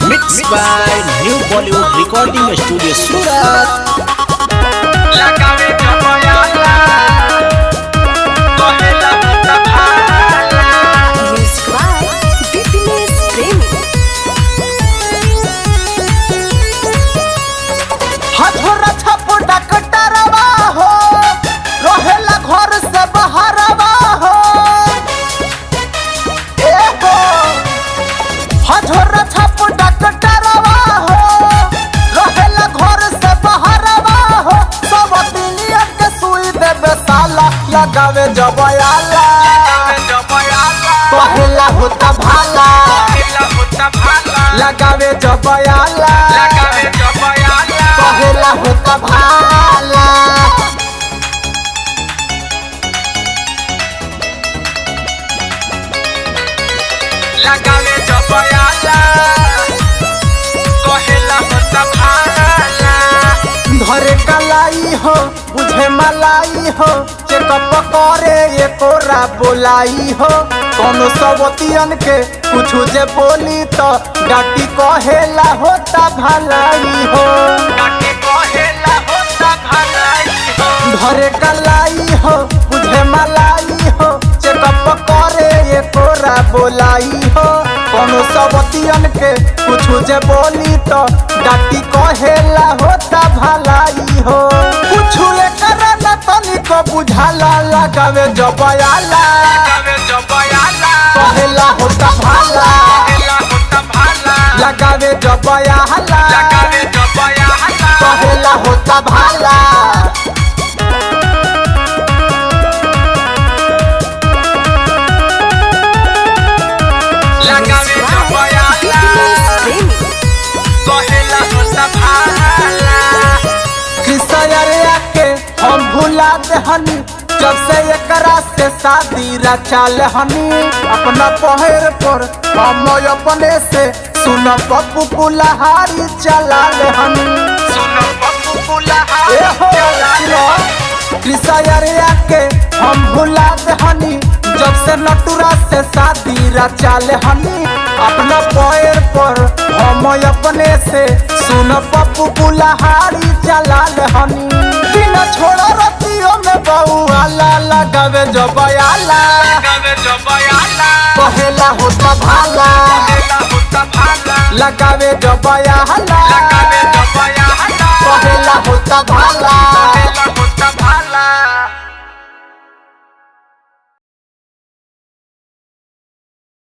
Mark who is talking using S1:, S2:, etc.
S1: Mixed by New Bollywood Recording Studio Surat.
S2: लगावे जबयाला पहला होता भाला लगावे जबयाला पहला होता भाला लगावे जबयाला पहला होता भाला धरे कलाई हो बुझे मलाई हो चेकअप करे ये कोरा बोलाई हो कोनो सवतियन के कुछ जे बोली तो डाटी कहेला होता भलाई हो डाटी कहेला होता भलाई हो धरे कलाई हो बुझे मलाई हो चेकअप करे ये कोरा बोलाई हो कोनो सवतियन के कुछ जे बोली तो डाटी कहेला होता भलाई हो कुछ एकरा तनिको बुझाला लगावे जबयाला पहला होता भाला लगावे जबयाला पहला होता भाला लगावे जबयाला पहला होता भाला के हम भुला दहनी जब से एकरा से शादी रचाल हनी अपना पहर पर हम अपने से सुन पप्पू पुलहारी चला ले हनी सुन पप्पू पुलहारी कृष्णा के हम भुला दहनी जब से नटुरा से शादी रचाल हनी अपना पैर पर हम अपने से सुन पप्पू पुलहारी चला ले हनी बिना छोड़ रतियों में बउआला लगावे जबयाला